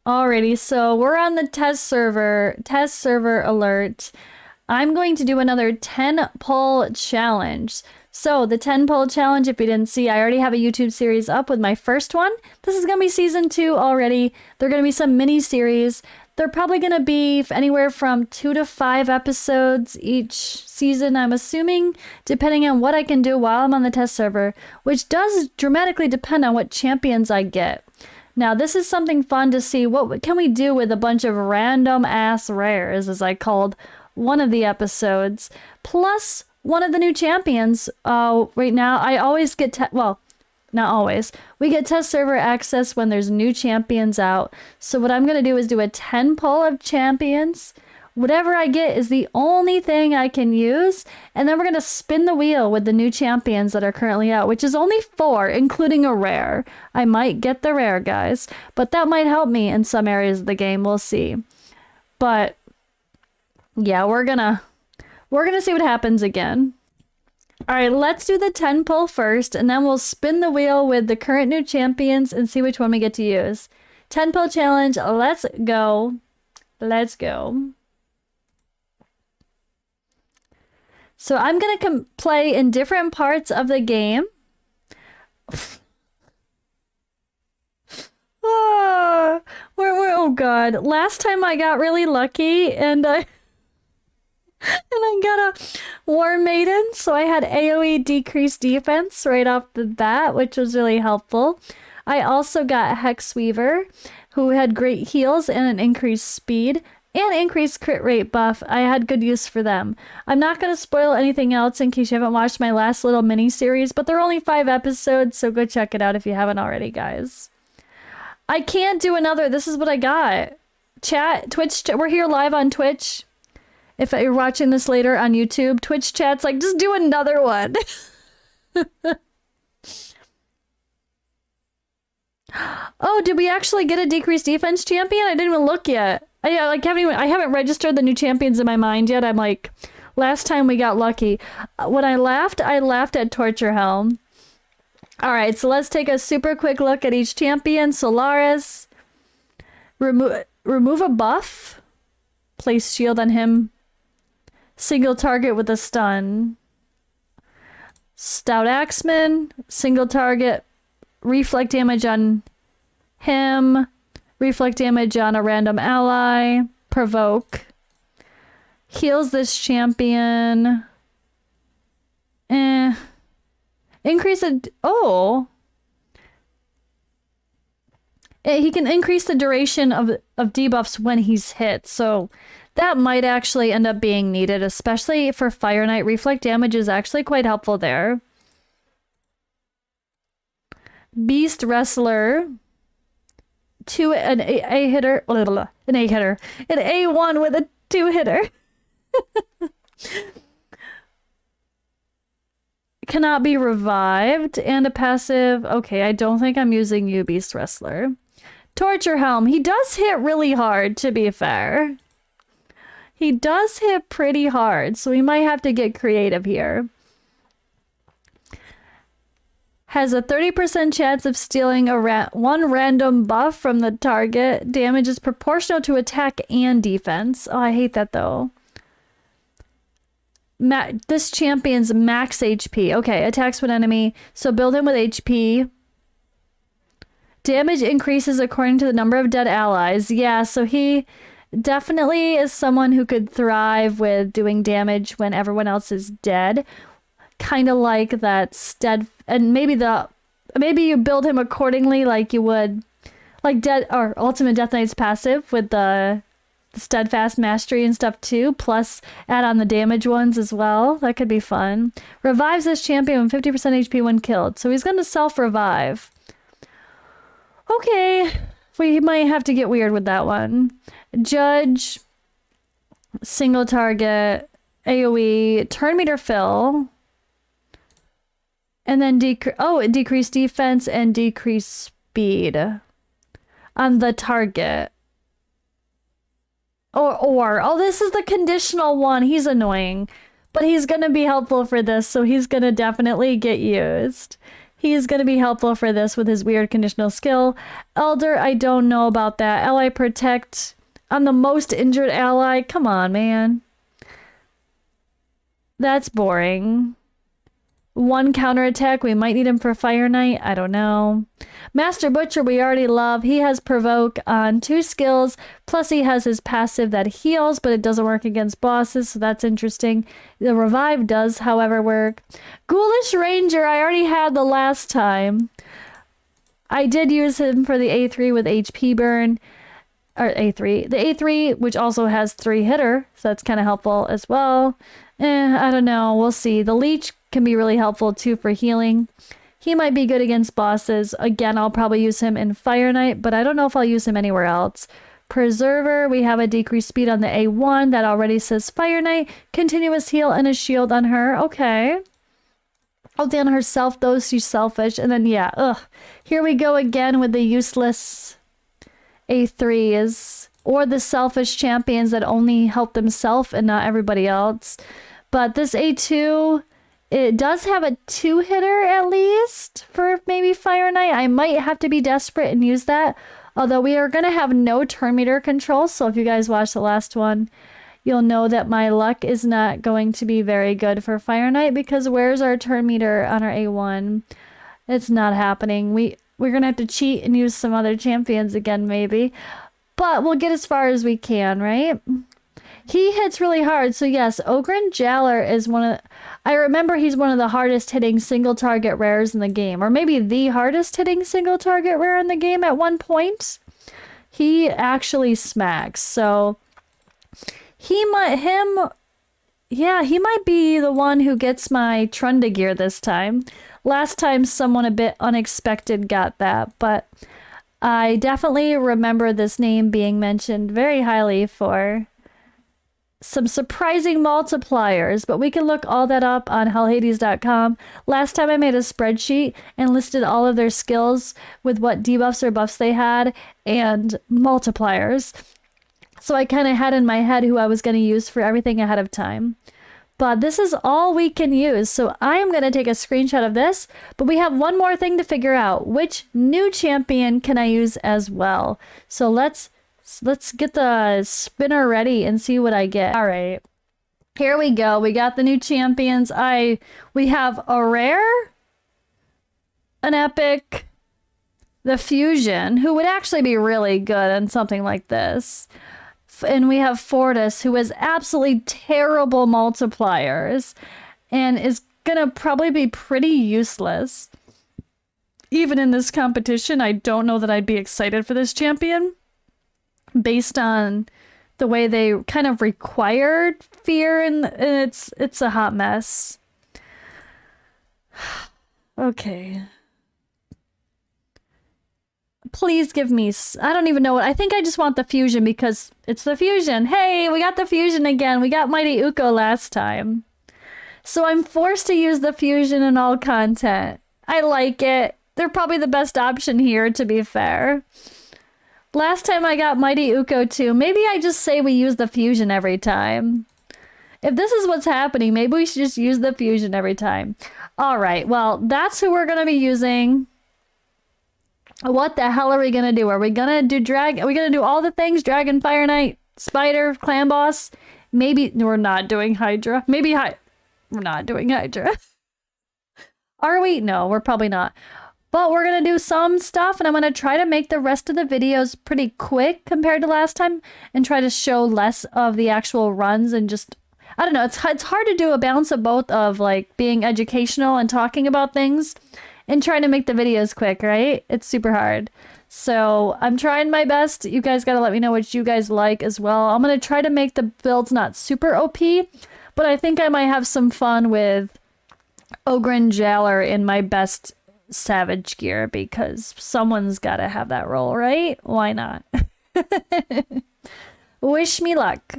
Alrighty, so we're on the test server alert. I'm going to do another 10 pull challenge. So the 10 pull challenge, if you didn't see, I already have a YouTube series up with my first one. This is going to be season 2 already. There are going to be some mini series. They're probably going to be anywhere from 2 to 5 episodes each season, I'm assuming, depending on what I can do while I'm on the test server, which does dramatically depend on what champions I get. Now, this is something fun to see. What can we do with a bunch of random ass rares, as I called one of the episodes, plus one of the new champions. Right now, I always get, well, not always. We get test server access when there's new champions out. So what I'm going to do is do a 10 pull of champions. Whatever I get is the only thing I can use. And then we're going to spin the wheel with the new champions that are currently out, which is only 4, including a rare. I might get the rare, guys. But that might help me in some areas of the game. We'll see. But yeah, we're gonna see what happens again. All right, let's do the 10 pull first, and then we'll spin the wheel with the current new champions and see which one we get to use. 10 pull challenge, let's go. Let's go. So I'm gonna play in different parts of the game. Oh god, last time I got really lucky and I got a War Maiden, so I had AoE decreased defense right off the bat, which was really helpful. I also got Hex Weaver, who had great heals and an increased speed and increased crit rate buff. I had good use for them. I'm not going to spoil anything else in case you haven't watched my last little mini series, but they're only 5 episodes, so go check it out if you haven't already, guys. I can't do another. This is what I got. Chat, Twitch, we're here live on Twitch. If you're watching this later on YouTube, Twitch chat's like, just do another one. Oh, did we actually get a decreased defense champion? I didn't even look yet. I haven't registered the new champions in my mind yet. I'm like, last time we got lucky. When I laughed at Torture Helm. All right, so let's take a super quick look at each champion. Solaris. Remove a buff. Place shield on him. Single target with a stun. Stout Axeman. Single target. Reflect damage on him. Reflect damage on a random ally. Provoke. Heals this champion. Increase it. Oh. He can increase the duration of debuffs when he's hit. So that might actually end up being needed, especially for Fire Knight. Reflect damage is actually quite helpful there. Beast Wrestler. An A hitter. An A1 with a 2 hitter. Cannot be revived. And a passive. Okay, I don't think I'm using you, Beast Wrestler. Torture Helm. He does hit really hard, to be fair. He does hit pretty hard, so we might have to get creative here. Has a 30% chance of stealing one random buff from the target. Damage is proportional to attack and defense. Oh, I hate that though. This champion's max HP. Okay, attacks one enemy. So build him with HP. Damage increases according to the number of dead allies. Yeah, so he definitely is someone who could thrive with doing damage when everyone else is dead. Kind of like that and maybe you build him accordingly, like you would, like Ultimate Death Knight's passive with the steadfast mastery and stuff too. Plus add on the damage ones as well. That could be fun. Revives this champion with 50% HP when killed. So he's going to self-revive. Okay, we might have to get weird with that one. Judge, single target, AoE, turn meter fill, and then decrease defense and decrease speed on the target. Oh, this is the conditional one. He's annoying, but he's gonna be helpful for this, so he's gonna definitely get used. He's going to be helpful for this with his weird conditional skill. Elder, I don't know about that. Ally Protect. I'm the most injured ally. Come on, man. That's boring. One counterattack. We might need him for Fire Knight. I don't know. Master Butcher we already love. He has Provoke on 2 skills. Plus he has his passive that heals, but it doesn't work against bosses, so that's interesting. The Revive does, however, work. Ghoulish Ranger I already had the last time. I did use him for the A3 with HP burn. Or A3. The A3, which also has 3 hitter, so that's kind of helpful as well. I don't know. We'll see. The Leech can be really helpful too for healing. He might be good against bosses. Again, I'll probably use him in Fire Knight, but I don't know if I'll use him anywhere else. Preserver, we have a decreased speed on the A1 that already says Fire Knight. Continuous heal and a shield on her. Okay. Ulti on herself, though, she's selfish. And then, yeah, here we go again with the useless A3s. Or the selfish champions that only help themselves and not everybody else. But this A2, it does have a 2-hitter at least for maybe Fire Knight. I might have to be desperate and use that. Although we are going to have no turn meter control. So if you guys watched the last one, you'll know that my luck is not going to be very good for Fire Knight. Because where's our turn meter on our A1? It's not happening. We're going to have to cheat and use some other champions again maybe. But we'll get as far as we can, right? He hits really hard. So yes, Ogren Jaller is one of... I remember he's one of the hardest hitting single target rares in the game. Or maybe the hardest hitting single target rare in the game at one point. He actually smacks. So he might be the one who gets my Trunda gear this time. Last time someone a bit unexpected got that, but... I definitely remember this name being mentioned very highly for some surprising multipliers, but we can look all that up on hellhades.com. Last time I made a spreadsheet and listed all of their skills with what debuffs or buffs they had and multipliers. So I kind of had in my head who I was going to use for everything ahead of time. But this is all we can use, so I am going to take a screenshot of this. But we have one more thing to figure out. Which new champion can I use as well? So let's get the spinner ready and see what I get. All right, here we go. We got the new champions. We have a rare, an epic, the fusion, who would actually be really good on something like this. And we have Fortis, who has absolutely terrible multipliers and is gonna probably be pretty useless. Even in this competition, I don't know that I'd be excited for this champion based on the way they kind of required fear, and it's a hot mess. Okay. Please give me... I don't even know what... I think I just want the fusion because it's the fusion. Hey, we got the fusion again. We got Mighty Uko last time. So I'm forced to use the fusion in all content. I like it. They're probably the best option here, to be fair. Last time I got Mighty Uko too. Maybe I just say we use the fusion every time. If this is what's happening, maybe we should just use the fusion every time. All right, well, that's who we're going to be using. What the hell are we gonna do? Are we gonna do Are we gonna do all the things? Dragon, Fire Knight, Spider, Clan Boss? Maybe we're not doing Hydra. Maybe we're not doing Hydra. Are we? No, we're probably not. But we're gonna do some stuff, and I'm gonna try to make the rest of the videos pretty quick compared to last time, and try to show less of the actual runs and just... I don't know. It's hard to do a balance of both, of like being educational and talking about things, and trying to make the videos quick, right? It's super hard. So I'm trying my best. You guys gotta let me know what you guys like as well. I'm gonna try to make the builds not super OP, but I think I might have some fun with Ogren Jaller in my best Savage gear, because someone's gotta have that role, right? Why not? Wish me luck.